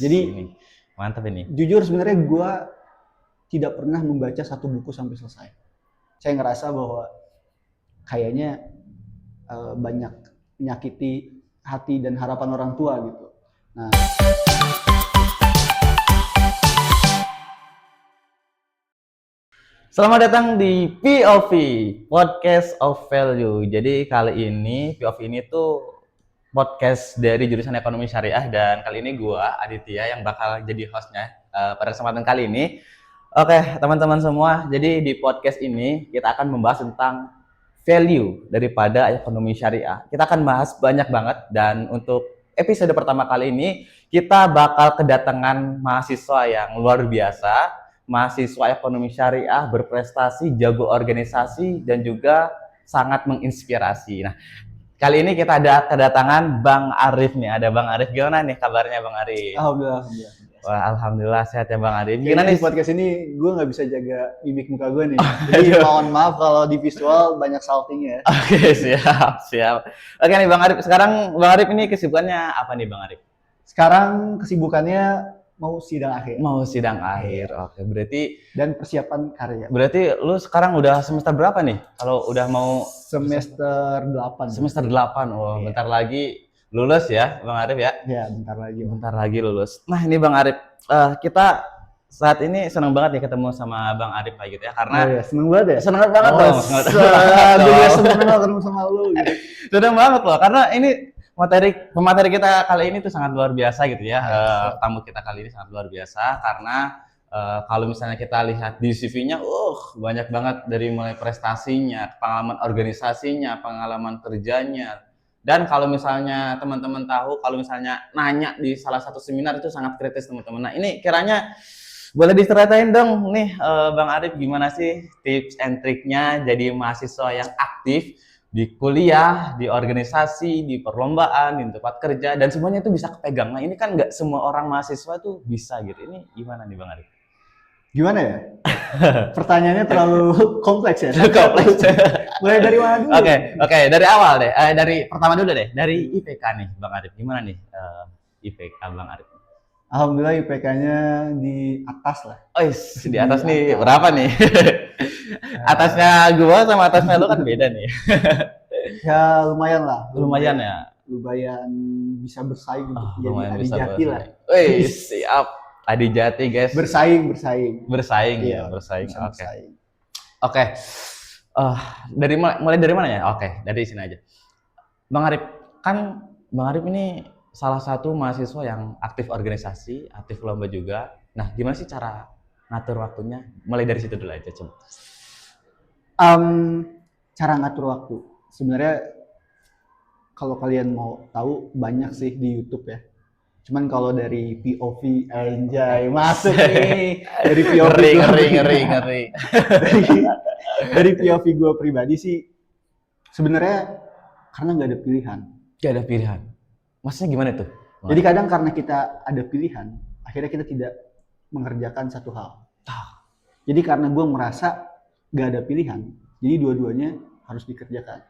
Jadi ini mantap ini. jujur sebenarnya gue tidak pernah membaca satu buku sampai selesai. Saya ngerasa bahwa kayaknya banyak menyakiti hati dan harapan orang tua gitu. Nah, Selamat datang di POV, Podcast of Value. Jadi kali ini POV ini tuh podcast dari jurusan Ekonomi Syariah, dan kali ini gua Aditya yang bakal jadi hostnya pada kesempatan kali ini. Oke, teman-teman semua, jadi di podcast ini kita akan membahas tentang value daripada ekonomi syariah. Kita akan bahas banyak banget, dan untuk episode pertama kali ini kita bakal kedatangan mahasiswa yang luar biasa, mahasiswa ekonomi syariah, berprestasi, jago organisasi, dan juga sangat menginspirasi. Nah, kali ini kita ada kedatangan Bang Arif nih. Ada Bang Arif. Gimana nih kabarnya Bang Arif? alhamdulillah. Wah, alhamdulillah sehat ya Bang Arif. Gimana Gimana di nih? podcast ini gue nggak bisa jaga mimik muka gue nih. Jadi mohon maaf kalau di visual banyak saltingnya. Oke, siap. Oke nih Bang Arif. Sekarang Bang Arif ini kesibukannya apa nih Bang Arif? Sekarang kesibukannya mau sidang akhir Mau sidang akhir. Oke, dan persiapan karya. berarti lu sekarang udah semester berapa nih? Kalau udah mau Semester 8. semester 8. Oh, Iya. bentar lagi lulus ya Bang Arif ya. Ya, bentar lagi. Bentar lagi lulus. Nah ini Bang Arif, kita saat ini senang banget ya ketemu sama Bang Arif kayak gitu ya, karena Oh ya, seneng banget ya? senang banget dong. Gue juga seneng banget ketemu sama lu gitu. Senang banget loh, karena ini pemateri kita kali ini tuh sangat luar biasa gitu ya. Tamu kita kali ini sangat luar biasa karena kalau misalnya kita lihat di CV-nya, banyak banget dari mulai prestasinya, pengalaman organisasinya, pengalaman kerjanya. Dan kalau misalnya teman-teman tahu, kalau misalnya nanya di salah satu seminar itu sangat kritis teman-teman. Nah ini kiranya boleh diceritain dong nih Bang Arif, gimana sih tips and triknya jadi mahasiswa yang aktif di kuliah, di organisasi, di perlombaan, di tempat kerja, dan semuanya itu bisa kepegang. Nah ini kan nggak semua orang mahasiswa tuh bisa gitu. Ini gimana nih Bang Arif? Gimana ya? Pertanyaannya terlalu kompleks ya? Kompleks. Mulai dari mana dulu? Oke, dari awal deh. Dari pertama dulu deh. Dari IPK nih Bang Arif. Gimana nih IPK Bang Arif? Alhamdulillah IPK-nya di atas lah. Oh, di atas nih berapa nih? Atasnya gua sama atasnya lu kan beda nih. Ya lumayan lah. Lumayan ya. Lumayan bisa bersaing untuk jadi Lumayan bisa adijati lah. Wih, siap. Adijati guys. Bersaing. Bersaing Iya, ya, bersaing. bisa Oke. bersaing. Oke. Dari mulai dari mana ya? Oke, dari sini aja. Bang Arif, kan Bang Arif ini salah satu mahasiswa yang aktif organisasi, aktif lomba juga. Nah, gimana sih cara ngatur waktunya? Mulai dari situ dulu aja coba. Cara ngatur waktu. Sebenarnya kalau kalian mau tahu banyak sih di YouTube ya. Cuman kalau dari POV anjay masuk nih dari POV Ngeri. dari POV gue pribadi sih sebenarnya karena nggak ada pilihan. Gak ada pilihan. Maksudnya gimana tuh? Jadi kadang karena kita ada pilihan, akhirnya kita tidak mengerjakan satu hal. Jadi karena gue merasa nggak ada pilihan, jadi dua-duanya harus dikerjakan.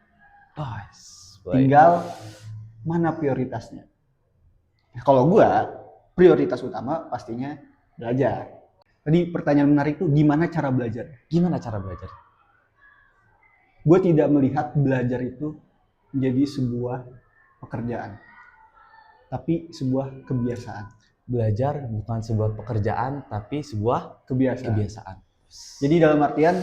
Tinggal mana prioritasnya. Nah, kalau gue prioritas utama pastinya belajar. Tadi pertanyaan menarik tuh gimana cara belajar? Gimana cara belajar? Gue tidak melihat belajar itu menjadi sebuah pekerjaan, tapi sebuah kebiasaan. Belajar bukan sebuah pekerjaan, tapi sebuah kebiasaan. Jadi dalam artian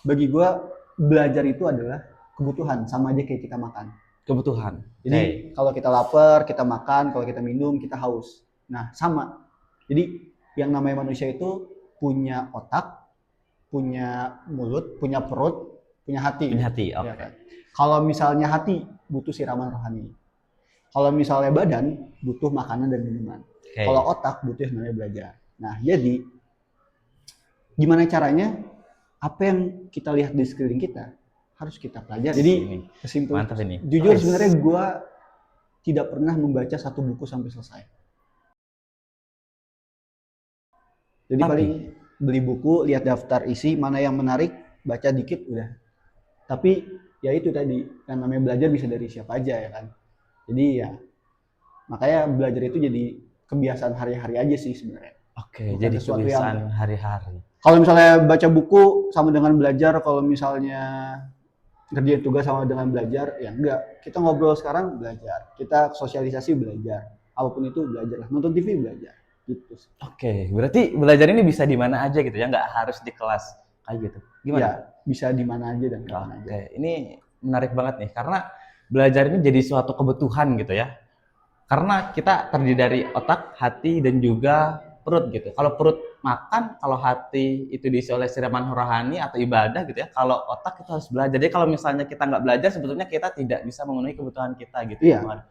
bagi gue belajar itu adalah kebutuhan, sama aja kayak kita makan. Kebutuhan. Jadi kalau kita lapar, kita makan, kalau kita minum, kita haus. Nah sama. Jadi yang namanya manusia itu punya otak, punya mulut, punya perut, punya hati. Punya hati, oke. Ya kan? Kalau misalnya hati butuh siraman rohani. Kalau misalnya badan butuh makanan dan minuman. Kalau otak butuh yang namanya belajar. Nah jadi gimana caranya? Apa yang kita lihat di sekeliling kita harus kita pelajari. Jadi kesimpulan. Mantap ini. Jujur sebenarnya gue tidak pernah membaca satu buku sampai selesai. Jadi paling beli buku, lihat daftar isi, mana yang menarik, baca dikit udah. Tapi ya itu tadi, yang namanya belajar bisa dari siapa aja ya kan. Jadi ya makanya belajar itu jadi kebiasaan hari-hari aja sih sebenarnya. Oke, Bukan jadi sesuatu kebiasaan hari-hari. kalau misalnya baca buku sama dengan belajar, kalau misalnya ngerjain tugas sama dengan belajar, ya enggak. Kita ngobrol sekarang belajar, kita sosialisasi belajar, apapun itu belajar lah. Nonton TV belajar, gitu. Oke, berarti belajar ini bisa di mana aja gitu ya, nggak harus di kelas kayak gitu. Gimana? Ya, bisa di mana aja dan kapan aja. Oke, ini menarik banget nih karena belajar ini jadi suatu kebutuhan gitu ya. Karena kita terdiri dari otak, hati, dan juga perut gitu. Kalau perut makan, kalau hati itu diisi oleh siraman rohani atau ibadah gitu ya. Kalau otak kita harus belajar. Jadi kalau misalnya kita nggak belajar, sebetulnya kita tidak bisa memenuhi kebutuhan kita gitu. Iya.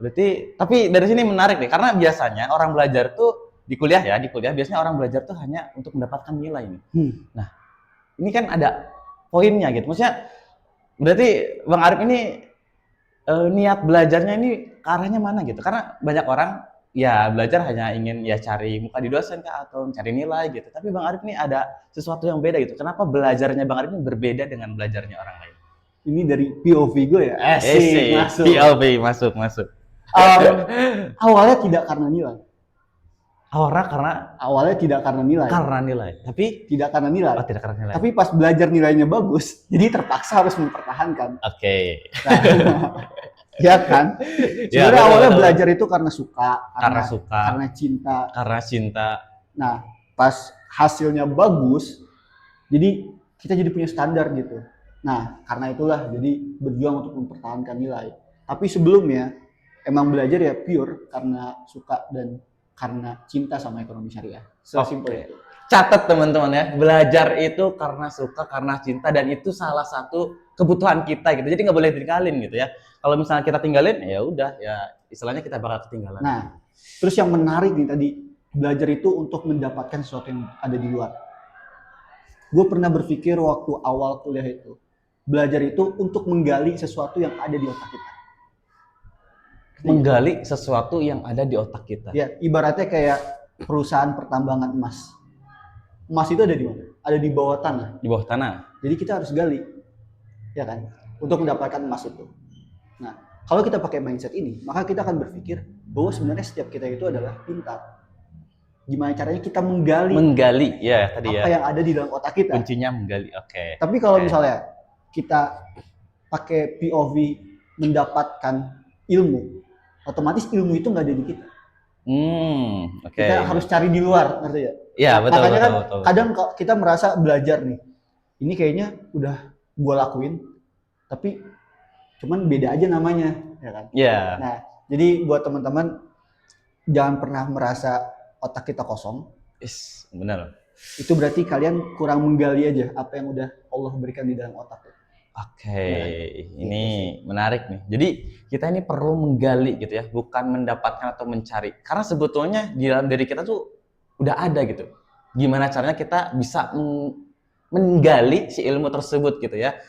Berarti, tapi dari sini menarik nih, karena biasanya orang belajar tuh di kuliah biasanya orang belajar tuh hanya untuk mendapatkan nilai nih. Nah, ini kan ada poinnya gitu. Maksudnya, berarti Bang Arif ini niat belajarnya ini ke arahnya mana gitu? Karena banyak orang ya belajar hanya ingin ya cari muka di dosen kah atau cari nilai gitu. Tapi Bang Arif ini ada sesuatu yang beda gitu. Kenapa belajarnya Bang Arif ini berbeda dengan belajarnya orang lain? Ini dari POV gue ya. Asik, masuk. POV masuk. Awalnya tidak karena nilai. Awalnya tidak karena nilai. Karena nilai. Tapi tidak karena nilai. Oh, tidak karena nilai. Tapi pas belajar nilainya bagus, jadi terpaksa harus mempertahankan. Oke. Nah, ya kan? Sebenarnya awalnya belajar itu karena suka, karena cinta. Nah, pas hasilnya bagus, jadi kita jadi punya standar gitu. Nah, karena itulah jadi berjuang untuk mempertahankan nilai. Tapi sebelumnya emang belajar ya pure karena suka dan karena cinta sama ekonomi syariah. Sesimpel itu. Catat teman-teman ya, belajar itu karena suka, karena cinta, dan itu salah satu kebutuhan kita gitu. Jadi nggak boleh ditinggalin gitu ya. Kalau misalnya kita tinggalin, ya udah, ya istilahnya kita bakal ketinggalan. Nah, terus yang menarik nih tadi, belajar itu untuk mendapatkan sesuatu yang ada di luar. Gue pernah berpikir waktu awal kuliah itu, belajar itu untuk menggali sesuatu yang ada di otak kita. Menggali sesuatu yang ada di otak kita. Ya, ibaratnya kayak perusahaan pertambangan emas. Emas itu ada di mana? Ada di bawah tanah. Di bawah tanah. Jadi kita harus gali, ya kan, untuk mendapatkan emas itu. Nah, kalau kita pakai mindset ini, maka kita akan berpikir bahwa sebenarnya setiap kita itu adalah pintar. Gimana caranya kita menggali ya tadi apa ya. yang ada di dalam otak kita. Kuncinya menggali, oke. Tapi kalau misalnya kita pakai POV mendapatkan ilmu, otomatis ilmu itu nggak ada di kita. Kita harus cari di luar, ngerti ya? Iya, betul. Makanya kan betul. kadang kita merasa belajar nih, ini kayaknya udah gua lakuin, tapi cuman beda aja namanya, ya kan? Iya. Nah, jadi buat teman-teman jangan pernah merasa otak kita kosong. Benar. Itu berarti kalian kurang menggali aja apa yang udah Allah berikan di dalam otak. Oke, ini menarik nih. Jadi kita ini perlu menggali gitu ya, bukan mendapatkan atau mencari. Karena sebetulnya di dalam diri kita tuh udah ada gitu. Gimana caranya kita bisa menggali si ilmu tersebut gitu ya.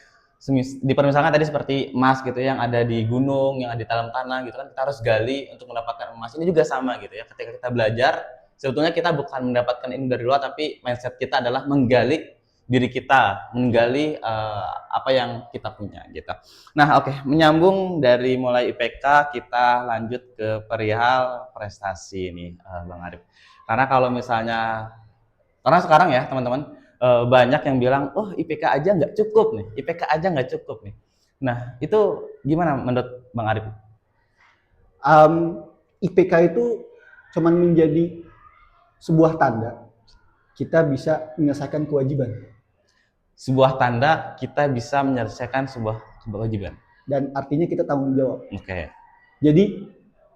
Misalkan tadi seperti emas gitu yang ada di gunung, yang ada di dalam tanah gitu kan, kita harus gali untuk mendapatkan emas. Ini juga sama gitu ya. Ketika kita belajar, sebetulnya kita bukan mendapatkan ilmu dari luar, tapi mindset kita adalah menggali diri kita, menggali apa yang kita punya gitu. Nah, oke, menyambung dari mulai IPK, kita lanjut ke perihal prestasi nih, Bang Arif. Karena kalau misalnya, karena sekarang ya teman-teman, banyak yang bilang, oh IPK aja nggak cukup nih, IPK aja nggak cukup nih. Nah, itu gimana menurut Bang Arif? IPK itu cuman menjadi sebuah tanda kita bisa menyelesaikan kewajiban. Sebuah tanda kita bisa menyelesaikan sebuah kewajiban. Dan artinya kita tanggung jawab. Oke. Jadi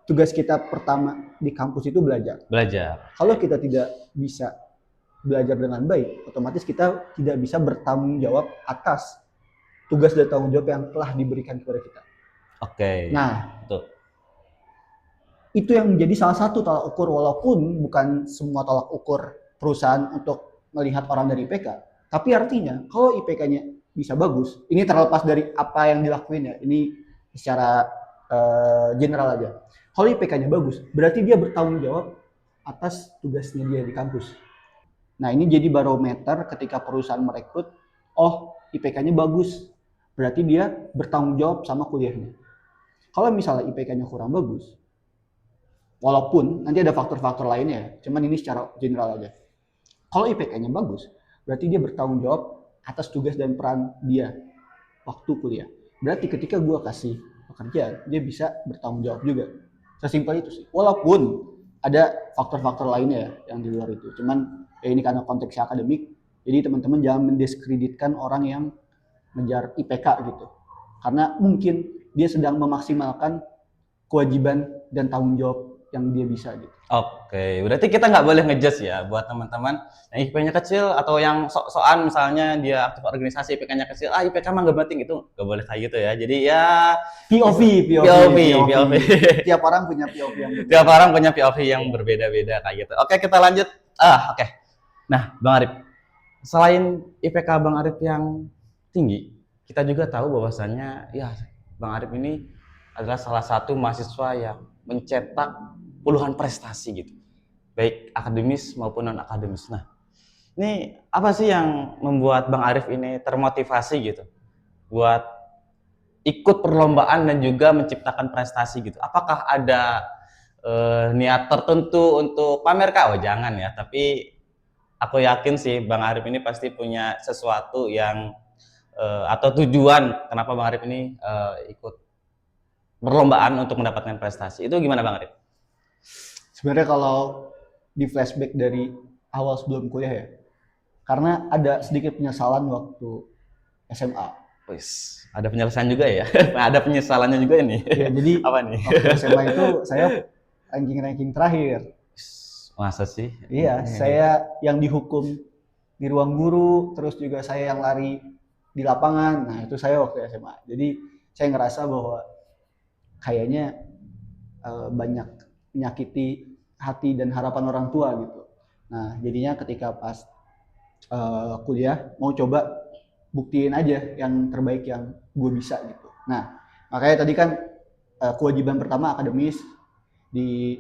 tugas kita pertama di kampus itu belajar. Kalau kita tidak bisa belajar dengan baik, otomatis kita tidak bisa bertanggung jawab atas tugas dan tanggung jawab yang telah diberikan kepada kita. Oke. Nah, betul. Itu yang menjadi salah satu tolak ukur, walaupun bukan semua tolak ukur perusahaan untuk melihat orang dari IPK. Tapi artinya kalau IPK-nya bisa bagus, ini terlepas dari apa yang dilakuin ya, ini secara general aja. Kalau IPK-nya bagus, berarti dia bertanggung jawab atas tugasnya dia di kampus. Nah, ini jadi barometer ketika perusahaan merekrut, oh IPK-nya bagus, berarti dia bertanggung jawab sama kuliahnya. Kalau misalnya IPK-nya kurang bagus, Walaupun nanti ada faktor-faktor lainnya ya, cuman ini secara general aja. Kalau IPK-nya bagus, berarti dia bertanggung jawab atas tugas dan peran dia waktu kuliah. Berarti ketika gue kasih pekerjaan, dia bisa bertanggung jawab juga. Sesimpel itu sih. Walaupun ada faktor-faktor lainnya ya yang di luar itu. Cuman ya ini karena konteksnya akademik, jadi teman-teman jangan mendiskreditkan orang yang ngejar IPK gitu. Karena mungkin dia sedang memaksimalkan kewajiban dan tanggung jawab yang dia bisa gitu. Oke, berarti kita nggak boleh ngejudge ya buat teman-teman yang IPK-nya kecil atau yang sok-sokan misalnya dia aktif organisasi IPK-nya kecil, IPK mah nggak penting, itu nggak boleh kayak gitu ya. Jadi ya POV. Tiap orang punya POV yang berbeda. Tiap orang punya POV yang berbeda-beda kayak gitu. Oke, kita lanjut. Oke. Nah, Bang Arif, selain IPK Bang Arif yang tinggi, kita juga tahu bahwasannya ya Bang Arif ini adalah salah satu mahasiswa yang mencetak puluhan prestasi gitu, baik akademis maupun non akademis. Nah, ini apa sih yang membuat Bang Arif ini termotivasi gitu buat ikut perlombaan dan juga menciptakan prestasi gitu? Apakah ada niat tertentu untuk pamer kah? Oh jangan ya, tapi aku yakin sih Bang Arif ini pasti punya sesuatu yang atau tujuan kenapa Bang Arif ini ikut perlombaan untuk mendapatkan prestasi. Itu gimana Bang Arif? Sebenarnya kalau di flashback dari awal sebelum kuliah ya, karena ada sedikit penyesalan waktu SMA. Wis, ada penyelesaian juga ya. Ada penyesalannya juga ini. Ya, jadi apa nih? Waktu SMA itu saya ranking terakhir. Masa sih? Iya, saya yang dihukum di ruang guru, terus juga saya yang lari di lapangan. Nah, itu saya waktu SMA. Jadi saya ngerasa bahwa kayaknya banyak menyakiti hati dan harapan orang tua gitu. Nah, jadinya ketika pas kuliah mau coba buktiin aja yang terbaik yang gue bisa gitu. Nah, makanya tadi kan kewajiban pertama akademis di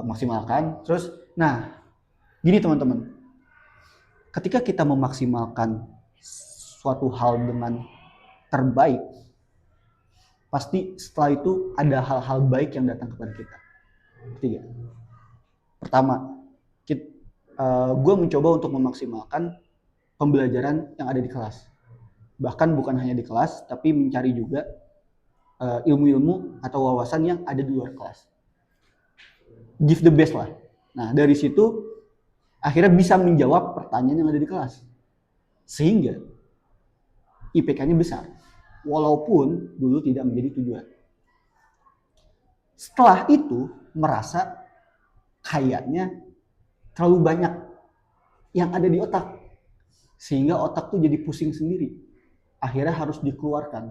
maksimalkan. Terus, nah, gini teman-teman, ketika kita memaksimalkan suatu hal dengan terbaik, pasti setelah itu ada hal-hal baik yang datang kepada kita. Ketiga, pertama, gue mencoba untuk memaksimalkan pembelajaran yang ada di kelas. Bahkan bukan hanya di kelas, tapi mencari juga ilmu-ilmu atau wawasan yang ada di luar kelas. Give the best lah. Nah, dari situ akhirnya bisa menjawab pertanyaan yang ada di kelas. Sehingga IPK-nya besar. Walaupun dulu tidak menjadi tujuan. Setelah itu merasa kayaknya terlalu banyak yang ada di otak. Sehingga otak tuh jadi pusing sendiri. Akhirnya harus dikeluarkan.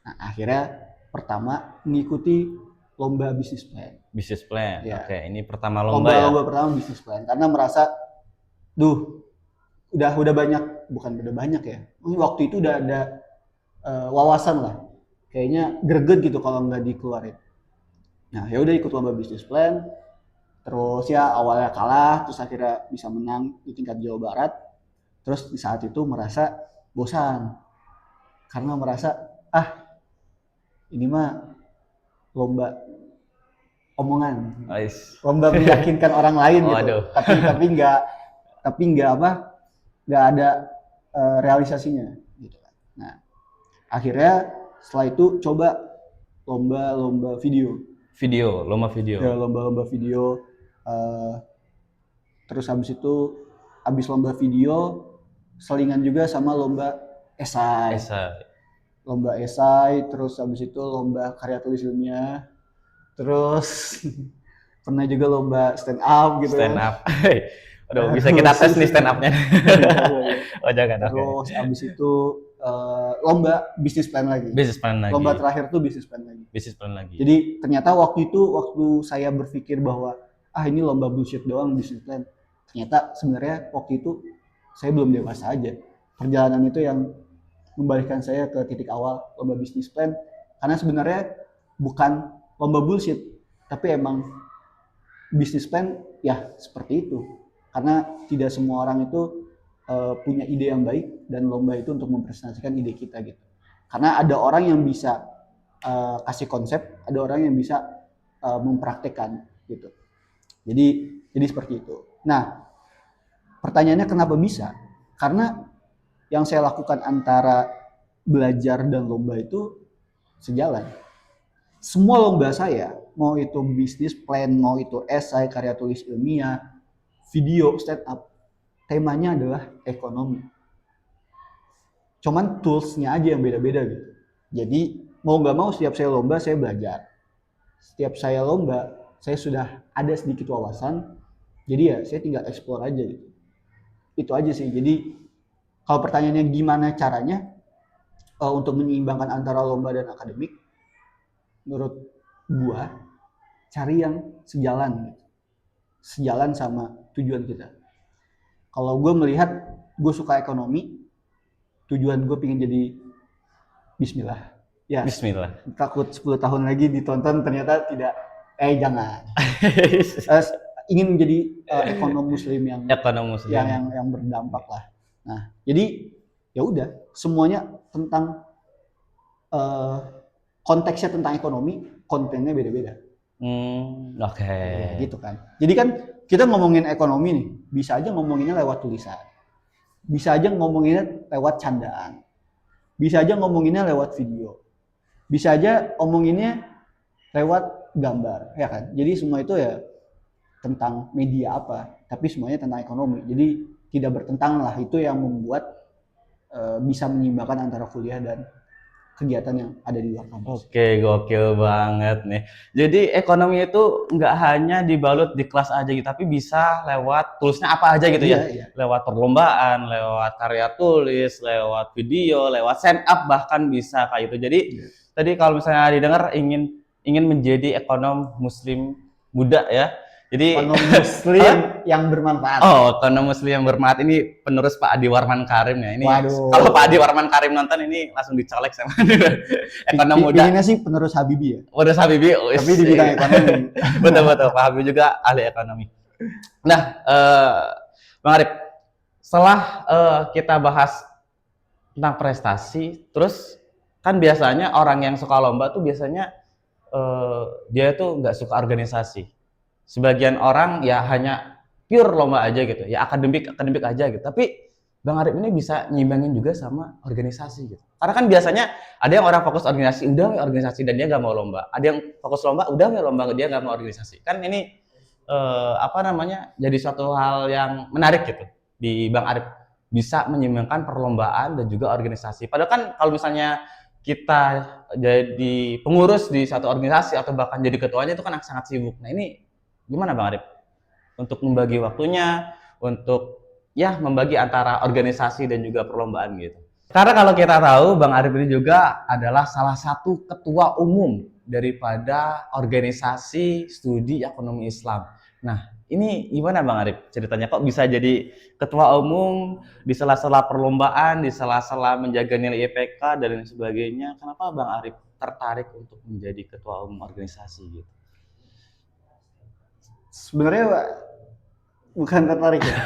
Nah, akhirnya pertama mengikuti lomba bisnis plan. Bisnis plan. Ya. Oke, ini pertama lomba ya. Lomba pertama bisnis plan karena merasa udah banyak, bukan udah banyak ya. Waktu itu udah ada wawasan lah. Kayaknya greget gitu kalau nggak dikeluarin. Nah, ya udah ikut lomba bisnis plan. Terus ya awalnya kalah, terus akhirnya bisa menang di tingkat Jawa Barat. Terus di saat itu merasa bosan. Karena merasa ini mah lomba omongan. Lomba meyakinkan orang lain gitu. Tapi nggak ada realisasinya gitu. Nah, akhirnya setelah itu coba lomba video. Lomba video. Ya, lomba video. Terus habis lomba video selingan juga sama lomba esai. Lomba esai, terus habis itu lomba karya tulis ilmiah. Terus pernah juga lomba stand up gitu. Stand up. Aduh, bisa kita tes nih stand up-nya. Oh, jangan. Terus habis itu lomba bisnis plan lagi. Lomba terakhir tuh bisnis plan lagi. Jadi ternyata waktu saya berpikir bahwa ini lomba bullshit doang bisnis plan. Ternyata sebenarnya waktu itu saya belum dewasa aja. Perjalanan itu yang membalikkan saya ke titik awal lomba bisnis plan. Karena sebenarnya bukan lomba bullshit, tapi emang bisnis plan ya seperti itu. Karena tidak semua orang itu punya ide yang baik dan lomba itu untuk mempresentasikan ide kita gitu. Karena ada orang yang bisa kasih konsep, ada orang yang bisa mempraktekkan gitu. Jadi seperti itu. Nah, pertanyaannya kenapa bisa? Karena yang saya lakukan antara belajar dan lomba itu sejalan. Semua lomba saya, mau itu bisnis plan, mau itu esai, karya tulis ilmiah, video, stand up, temanya adalah ekonomi. Cuman toolsnya aja yang beda-beda gitu. Jadi mau nggak mau setiap saya lomba saya belajar. Setiap saya lomba saya sudah ada sedikit wawasan. Jadi ya saya tinggal explore aja gitu. Itu aja sih. Jadi kalau pertanyaannya gimana caranya untuk menyeimbangkan antara lomba dan akademik, menurut gua cari yang sejalan gitu. Sejalan sama tujuan kita. Kalau gue melihat gue suka ekonomi, tujuan gue pengen jadi bismillah. Ya, Bismillah. takut 10 tahun lagi ditonton ternyata tidak. Jangan. Ingin menjadi ekonom muslim yang berdampak lah. Nah, jadi ya udah semuanya tentang konteksnya tentang ekonomi, kontennya beda-beda. Oke. Ya, gitu kan. Jadi kan kita ngomongin ekonomi nih, bisa aja ngomonginnya lewat tulisan. Bisa aja ngomonginnya lewat candaan. Bisa aja ngomonginnya lewat video. Bisa aja ngomonginnya lewat gambar, ya kan? Jadi semua itu ya tentang media apa, tapi semuanya tentang ekonomi. Jadi tidak bertentangan lah, itu yang membuat bisa menyeimbangkan antara kuliah dan kegiatan yang ada di luar kampus. Oke, gokil banget nih. Jadi ekonomi itu nggak hanya dibalut di kelas aja gitu, tapi bisa lewat tulisnya apa aja gitu ya. Iya. Lewat perlombaan, lewat karya tulis, lewat video, lewat stand up bahkan bisa kayak gitu. Jadi tadi kalau misalnya didengar ingin menjadi ekonom muslim muda ya. Jadi ekonom muslim yang bermanfaat. Oh, ekonom muslim yang bermanfaat ini penerus Pak Adi Warman Karim ya. Ini kalau Pak Adi Warman Karim nonton ini langsung dicolek sama ekonom muda. Ini sih penerus Habibie ya. Penerus Habibie, tapi di bidang ekonomi. betul. Pak Habibie juga ahli ekonomi. Nah, Bang Arif, setelah kita bahas tentang prestasi, terus kan biasanya orang yang suka lomba tuh biasanya dia tuh nggak suka organisasi. Sebagian orang ya hanya pure lomba aja gitu, ya akademik aja gitu. Tapi Bang Arif ini bisa nyimbangin juga sama organisasi gitu. Karena kan biasanya ada yang orang fokus organisasi, udah organisasi dan dia nggak mau lomba. Ada yang fokus lomba, udah nggak lomba dia nggak mau organisasi. Kan ini jadi suatu hal yang menarik gitu di Bang Arif, bisa menyeimbangkan perlombaan dan juga organisasi. Padahal kan kalau misalnya kita jadi pengurus di satu organisasi atau bahkan jadi ketuanya itu kan sangat sibuk. Nah ini gimana Bang Arif untuk membagi waktunya untuk ya membagi antara organisasi dan juga perlombaan gitu? Karena kalau kita tahu Bang Arif ini juga adalah salah satu ketua umum daripada organisasi studi ekonomi Islam. Nah ini gimana Bang Arif ceritanya, kok bisa jadi ketua umum di sela-sela perlombaan, di sela-sela menjaga nilai IPK dan lain sebagainya? Kenapa Bang Arif tertarik untuk menjadi ketua umum organisasi gitu? Sebenarnya bukan tertarik ya.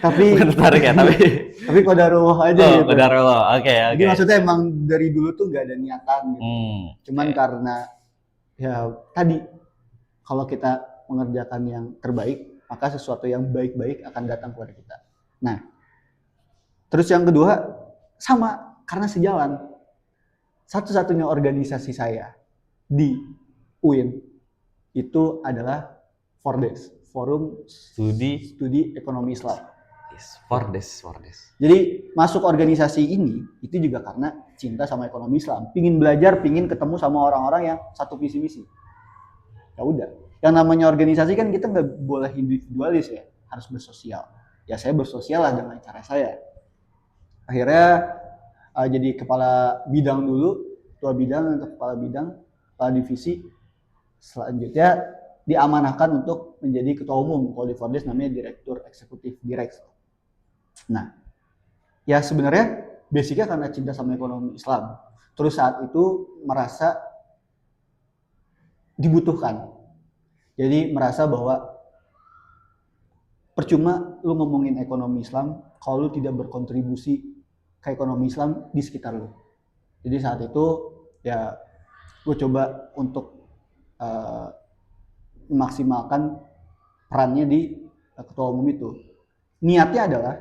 tapi bukan tertarik ya, tapi qadarullah aja gitu. Qadarullah. Oke. Jadi maksudnya emang dari dulu tuh nggak ada niatan gitu. Cuman karena ya tadi kalau kita mengerjakan yang terbaik, maka sesuatu yang baik-baik akan datang kepada kita. Nah, terus yang kedua sama karena sejalan. Satu-satunya organisasi saya di UIN itu adalah Fordes, Forum Studi Ekonomi Islam. Fordes. Jadi masuk organisasi ini itu juga karena cinta sama ekonomi Islam, pingin belajar, pingin ketemu sama orang-orang yang satu visi misi. Ya udah, yang namanya organisasi kan kita nggak boleh individualis ya, harus bersosial. Ya saya bersosial lah dengan cara saya. Akhirnya jadi kepala bidang dulu, ketua bidang atau kepala bidang, kepala divisi. Selanjutnya diamanahkan untuk menjadi ketua umum. Kalau di Fordes namanya direktur eksekutif direks. Nah, ya sebenarnya basicnya karena cinta sama ekonomi Islam. Terus saat itu merasa dibutuhkan. Jadi merasa bahwa percuma lu ngomongin ekonomi Islam kalau lu tidak berkontribusi ke ekonomi Islam di sekitar lu. Jadi saat itu ya gue coba untuk uh, memaksimalkan perannya di ketua umum itu. Niatnya adalah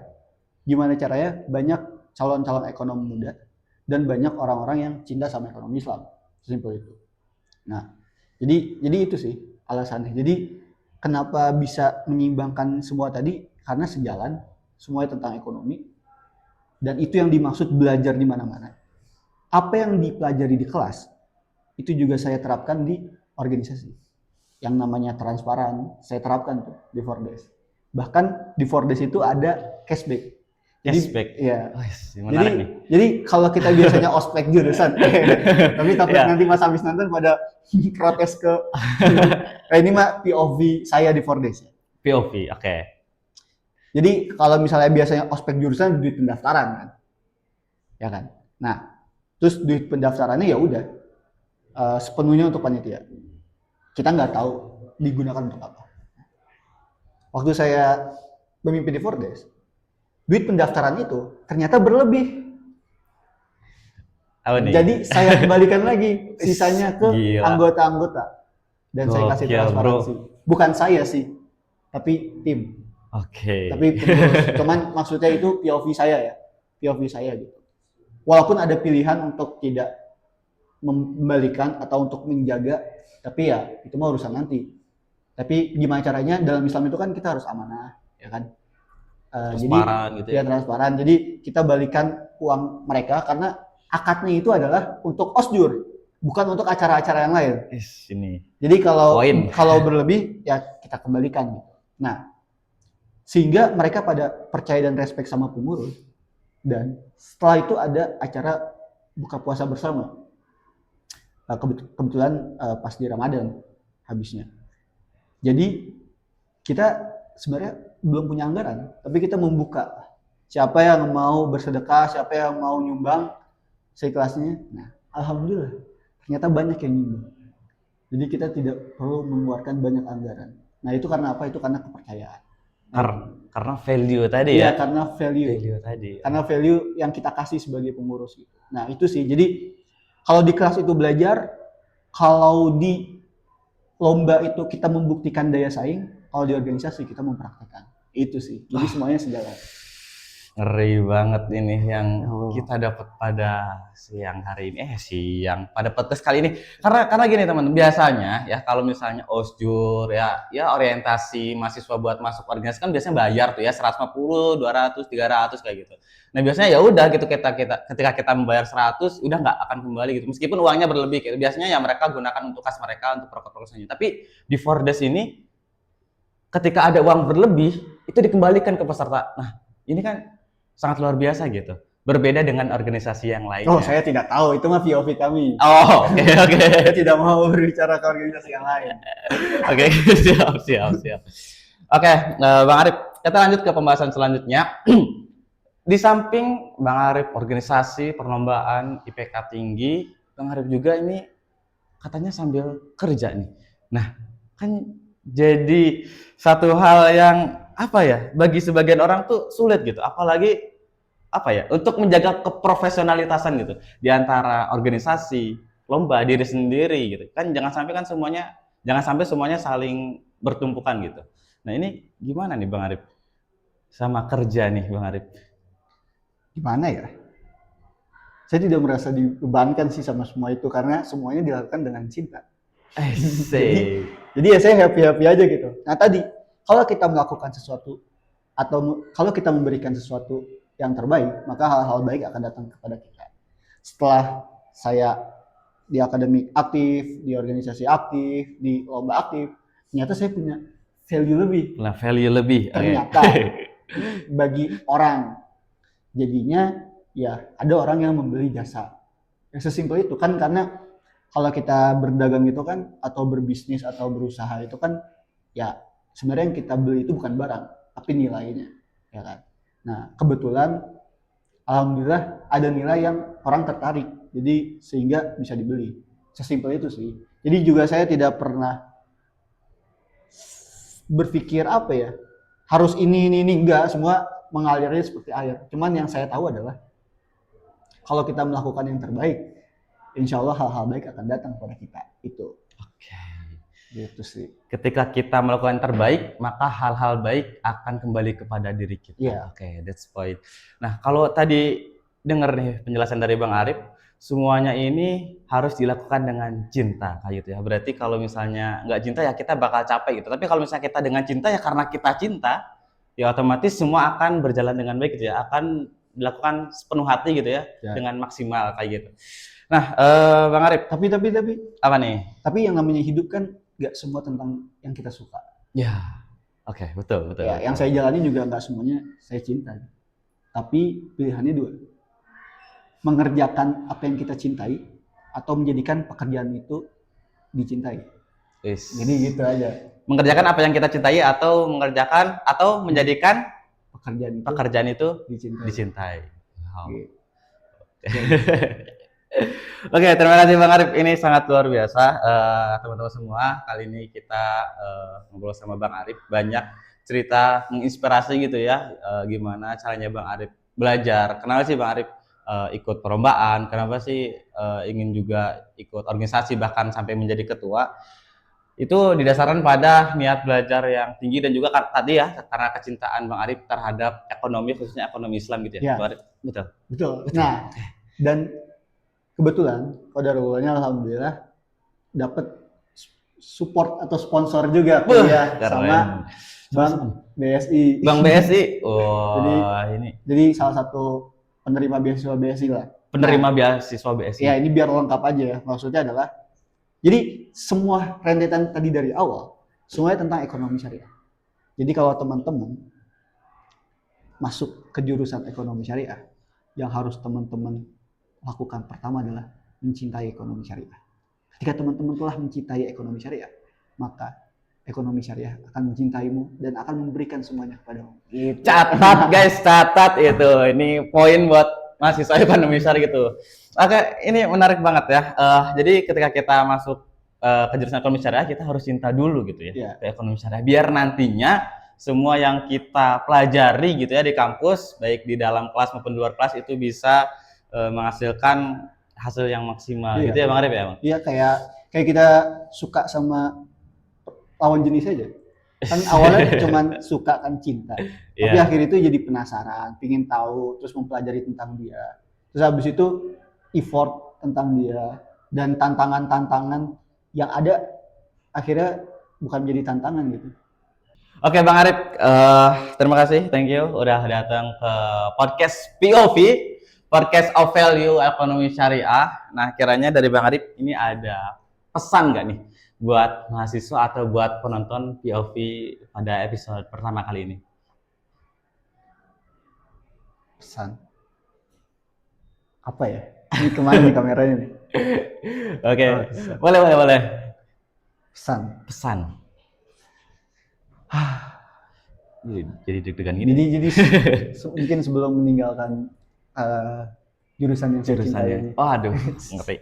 gimana caranya banyak calon-calon ekonom muda dan banyak orang-orang yang cinta sama ekonomi Islam. Simpel itu. Nah, jadi itu sih alasannya. Jadi kenapa bisa menyeimbangkan semua tadi? Karena sejalan, semuanya tentang ekonomi, dan itu yang dimaksud belajar di mana-mana. Apa yang dipelajari di kelas, itu juga saya terapkan di organisasi. Yang namanya transparan, saya terapkan tuh di Fordes. Bahkan di Fordes itu ada cashback. Cashback. Iya. Menarik nih. Jadi kalau kita biasanya ospek jurusan, tapi takut nanti Mas habis nonton pada protes ke ini mah POV saya di Fordes. POV, oke. Jadi kalau misalnya biasanya ospek jurusan duit pendaftaran kan, ya kan. Nah, terus duit pendaftarannya ya udah sepenuhnya untuk panitia. Kita nggak tahu digunakan untuk apa. Waktu saya memimpin di Fordes, duit pendaftaran itu ternyata berlebih. Jadi saya kembalikan lagi sisanya ke anggota-anggota dan saya kasih transparansi. Bukan saya sih, tapi tim. Oke. Tapi cuman maksudnya itu POV saya ya, POV saya gitu. Walaupun ada pilihan untuk tidak membalikan atau untuk menjaga, tapi ya itu mah urusan nanti. Tapi gimana caranya dalam Islam itu kan kita harus amanah, ya kan? Transparan jadi, gitu ya. Transparan. Jadi kita balikan uang mereka karena akadnya itu adalah untuk osjur, bukan untuk acara-acara yang lain. Ini. Jadi kalau berlebih ya kita kembalikan. Nah, sehingga mereka pada percaya dan respect sama pengurus. Dan setelah itu ada acara buka puasa bersama. Kebetulan pas di Ramadan habisnya. Jadi kita sebenarnya belum punya anggaran, tapi kita membuka. Siapa yang mau bersedekah, siapa yang mau nyumbang seikhlasnya. Nah, alhamdulillah ternyata banyak yang nyumbang. Jadi kita tidak perlu mengeluarkan banyak anggaran. Nah, itu karena apa? Itu karena kepercayaan. Karena value tadi ya. Iya, karena value tadi. Karena value yang kita kasih sebagai pengurus gitu. Nah, itu sih. Jadi kalau di kelas itu belajar, kalau di lomba itu kita membuktikan daya saing, kalau di organisasi kita mempraktekkan. Itu sih. Jadi semuanya sejalan. Ngeri banget ini yang kita dapat pada siang hari ini. Pada podcast kali ini. Karena gini teman, biasanya ya kalau misalnya osjur ya orientasi mahasiswa buat masuk organisasi kan biasanya bayar tuh ya 150, 200, 300 kayak gitu. Nah, biasanya ya udah gitu ketika kita membayar 100 udah nggak akan kembali gitu. Meskipun uangnya berlebih gitu. Biasanya ya mereka gunakan untuk kas mereka untuk prokes-prokesnya. Tapi di Fordes ini ketika ada uang berlebih itu dikembalikan ke peserta. Nah, ini kan sangat luar biasa gitu. Berbeda dengan organisasi yang lain. Oh, saya tidak tahu. Itu mah POV kami. Oh, oke. Saya tidak mau berbicara ke organisasi yang lain. Oke, siap. Oke, Bang Arif, kita lanjut ke pembahasan selanjutnya. Di samping Bang Arif organisasi, perlombaan, IPK tinggi, Bang Arif juga ini katanya sambil kerja nih. Nah, kan jadi satu hal yang apa ya, bagi sebagian orang tuh sulit gitu, apalagi apa ya, untuk menjaga keprofesionalitasan gitu di antara organisasi, lomba, diri sendiri gitu. Kan jangan sampai semuanya saling bertumpukan gitu. Nah, ini gimana nih Bang Arif sama kerja nih Bang Arif? Gimana ya? Saya tidak merasa dibebankan sih sama semua itu karena semuanya dilakukan dengan cinta. Jadi ya saya happy aja gitu. Nah, tadi kalau kita melakukan sesuatu atau kalau kita memberikan sesuatu yang terbaik, maka hal-hal baik akan datang kepada kita. Setelah saya di akademik aktif, di organisasi aktif, di lomba aktif, ternyata saya punya value lebih. Nah, value lebih. Ternyata bagi orang. Jadinya ya ada orang yang membeli jasa. Yang sesimpel itu kan, karena kalau kita berdagang itu kan atau berbisnis atau berusaha itu kan ya sebenarnya yang kita beli itu bukan barang, tapi nilainya, ya kan. Nah, kebetulan alhamdulillah ada nilai yang orang tertarik, jadi sehingga bisa dibeli. Sesimpel itu sih. Jadi juga saya tidak pernah berpikir apa ya, harus ini enggak, semua mengalirnya seperti air. Cuman yang saya tahu adalah kalau kita melakukan yang terbaik, insya Allah hal-hal baik akan datang kepada kita. Itu. Oke. Gitu sih. Ketika kita melakukan yang terbaik, maka hal-hal baik akan kembali kepada diri kita. Iya. Oke, that's point. Nah, kalau tadi dengar nih penjelasan dari Bang Arif, semuanya ini harus dilakukan dengan cinta kayak gitu ya. Berarti kalau misalnya nggak cinta ya kita bakal capek gitu. Tapi kalau misalnya kita dengan cinta ya karena kita cinta, ya otomatis semua akan berjalan dengan baik gitu ya. Akan dilakukan sepenuh hati gitu ya, Ya. dengan maksimal kayak gitu. Nah, Bang Arif, Tapi apa nih? tapi yang namanya hidup kan nggak semua tentang yang kita suka. Ya, oke, betul. Ya, yang saya jalani juga nggak semuanya saya cinta. Tapi pilihannya dua. Mengerjakan apa yang kita cintai atau menjadikan pekerjaan itu dicintai. Jadi gitu aja. Mengerjakan apa yang kita cintai atau menjadikan pekerjaan itu dicintai. Wow. Gitu. Oke, terima kasih Bang Arif. Ini sangat luar biasa, teman-teman semua. Kali ini kita ngobrol sama Bang Arif, banyak cerita menginspirasi gitu ya. Gimana caranya Bang Arif belajar? Kenapa sih Bang Arif ikut perlombaan? Kenapa sih ingin juga ikut organisasi bahkan sampai menjadi ketua? Itu didasarkan pada niat belajar yang tinggi dan juga tadi ya karena kecintaan Bang Arif terhadap ekonomi, khususnya ekonomi Islam gitu ya. Ya. Bang Arif, betul. Nah, dan kebetulan qadarullah alhamdulillah dapat support atau sponsor juga ya sama Bank BSI. Bank BSI. Oh, jadi salah satu penerima beasiswa BSI lah. Penerima beasiswa BSI. Ya, ini biar lengkap aja ya. Maksudnya adalah jadi semua rentetan tadi dari awal semuanya tentang ekonomi syariah. Jadi kalau teman-teman masuk ke jurusan ekonomi syariah, yang harus teman-teman lakukan pertama adalah mencintai ekonomi syariah. Ketika teman-teman telah mencintai ekonomi syariah, maka ekonomi syariah akan mencintaimu dan akan memberikan semuanya kepadamu. Gitu. Catat guys, catat itu. Ini poin buat mahasiswa ekonomi syariah gitu. Oke, ini menarik banget ya. Jadi ketika kita masuk ke jurusan ekonomi syariah, kita harus cinta dulu gitu ya ke ekonomi syariah. Biar nantinya semua yang kita pelajari gitu ya di kampus, baik di dalam kelas maupun di luar kelas itu bisa menghasilkan hasil yang maksimal gitu ya Bang Arif ya Bang? Iya, kayak kita suka sama lawan jenis aja. Kan awalnya cuma suka kan cinta. Tapi akhirnya itu jadi penasaran, pingin tahu, terus mempelajari tentang dia. Terus habis itu effort tentang dia dan tantangan-tantangan yang ada akhirnya bukan menjadi tantangan gitu. Oke Bang Arif, terima kasih, thank you udah datang ke podcast POV, Podcast of Value Ekonomi Syariah. Nah, kiranya dari Bang Arif ini ada pesan nggak nih buat mahasiswa atau buat penonton POV pada episode pertama kali ini? Pesan apa ya? Ini kemana nih kameranya nih? Oke, boleh. Pesan. Jadi deg-degan gini. Jadi mungkin sebelum meninggalkan jurusan yang saya cintai ini. Oh, aduh, ngerti.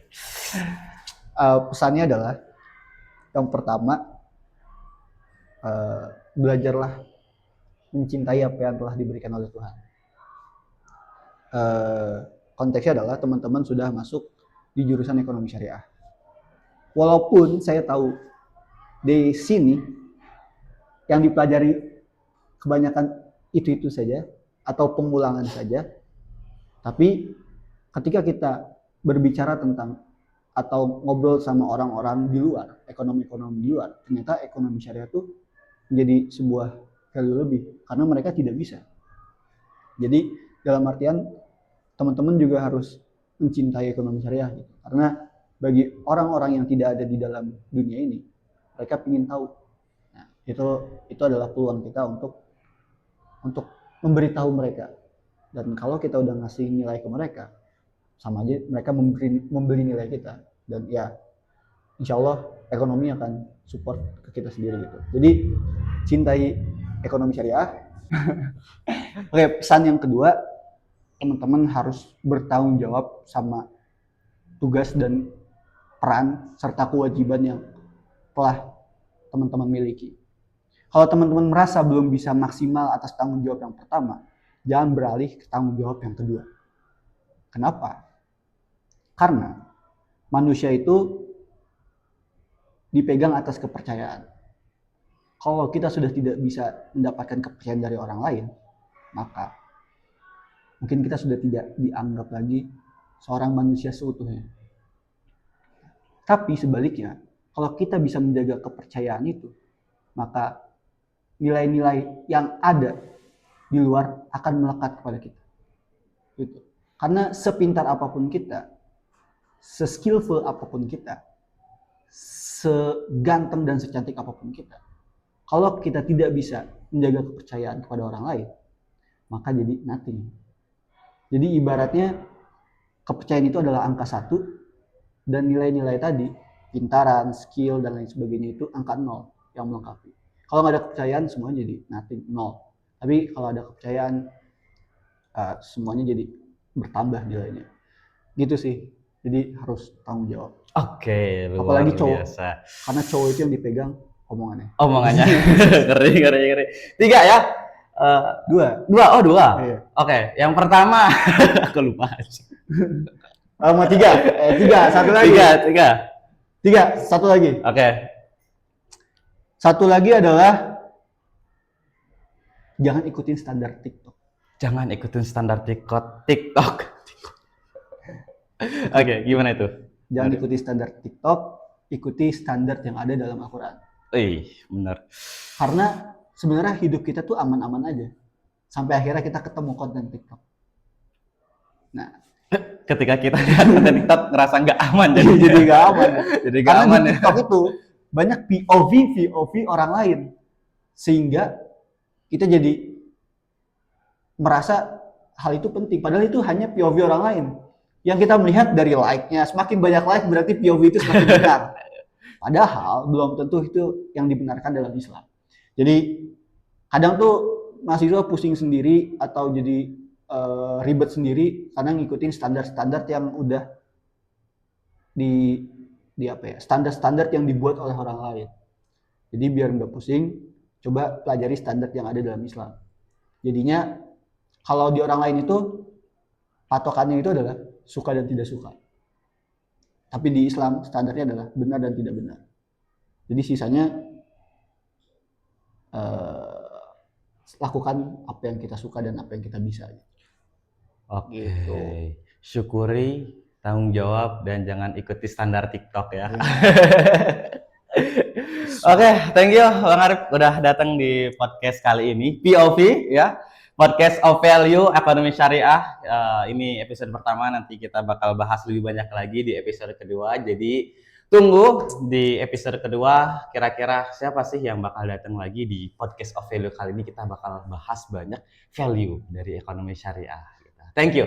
Pesannya adalah yang pertama, belajarlah mencintai apa yang telah diberikan oleh Tuhan. Konteksnya adalah teman-teman sudah masuk di jurusan ekonomi syariah. Walaupun saya tahu di sini yang dipelajari kebanyakan itu saja atau pengulangan saja, tapi ketika kita berbicara tentang atau ngobrol sama orang-orang di luar, ekonomi di luar, ternyata ekonomi syariah itu menjadi sebuah value lebih karena mereka tidak bisa. Jadi dalam artian teman-teman juga harus mencintai ekonomi syariah gitu. Karena bagi orang-orang yang tidak ada di dalam dunia ini, mereka ingin tahu. Nah, itu adalah peluang kita untuk memberitahu mereka. Dan kalau kita udah ngasih nilai ke mereka, sama aja mereka membeli nilai kita. Dan ya, insya Allah ekonomi akan support ke kita sendiri gitu. Jadi cintai ekonomi syariah. Oke, pesan yang kedua, teman-teman harus bertanggung jawab sama tugas dan peran serta kewajiban yang telah teman-teman miliki. Kalau teman-teman merasa belum bisa maksimal atas tanggung jawab yang pertama, jangan beralih ke tanggung jawab yang kedua. Kenapa? Karena manusia itu dipegang atas kepercayaan. Kalau kita sudah tidak bisa mendapatkan kepercayaan dari orang lain, maka mungkin kita sudah tidak dianggap lagi seorang manusia seutuhnya. Tapi sebaliknya, kalau kita bisa menjaga kepercayaan itu, maka nilai-nilai yang ada di luar akan melekat kepada kita. Gitu. Karena sepintar apapun kita, se-skillful apapun kita, seganteng dan secantik apapun kita, kalau kita tidak bisa menjaga kepercayaan kepada orang lain, maka jadi nothing. Jadi ibaratnya kepercayaan itu adalah angka 1 dan nilai-nilai tadi, pintaran, skill, dan lain sebagainya itu angka 0 yang melengkapi. Kalau nggak ada kepercayaan, semuanya jadi nothing, 0. Tapi kalau ada kepercayaan, semuanya jadi bertambah nilainya. Gitu sih. Jadi harus tanggung jawab. Oke, luar Apalagi cowok. biasa. Karena cowok itu yang dipegang omongannya. Omongannya. Ngeri. 3 ya? 2. 2. Oh, 2. Iya. Oke, yang pertama aku lupa. Mau 3? 3, satu lagi. 3. 3, satu lagi. Oke. Satu lagi adalah jangan ikutin standar TikTok. Jangan ikutin standar TikTok. Oke, gimana itu? Jangan ikuti standar TikTok, ikuti standar yang ada dalam Al-Quran. Benar. Karena sebenarnya hidup kita tuh aman-aman aja. Sampai akhirnya kita ketemu konten TikTok. Nah, ketika kita lihat konten TikTok ngerasa nggak aman jadi nggak aman. Jadi nggak Karena aman di TikTok itu banyak POV orang lain. Sehingga kita jadi merasa hal itu penting. Padahal itu hanya POV orang lain. Yang kita melihat dari like-nya, semakin banyak like berarti POV itu semakin benar. Padahal belum tentu itu yang dibenarkan dalam Islam. Jadi kadang tuh mahasiswa pusing sendiri atau jadi ribet sendiri karena ngikutin standar-standar yang udah di apa ya, standar-standar yang dibuat oleh orang lain. Jadi biar nggak pusing, coba pelajari standar yang ada dalam Islam. Jadinya kalau di orang lain itu patokannya itu adalah suka dan tidak suka. Tapi di Islam standarnya adalah benar dan tidak benar. Jadi sisanya lakukan apa yang kita suka dan apa yang kita bisa. Oke. Gitu. Syukuri, tanggung jawab, dan jangan ikuti standar TikTok ya. Oke, thank you Bang Arif udah datang di podcast kali ini. POV ya. Podcast of Value Ekonomi Syariah. Ini episode pertama, nanti kita bakal bahas lebih banyak lagi di episode kedua. Jadi tunggu di episode kedua, kira-kira siapa sih yang bakal datang lagi di podcast of Value kali ini. Kita bakal bahas banyak value dari ekonomi syariah. Thank you.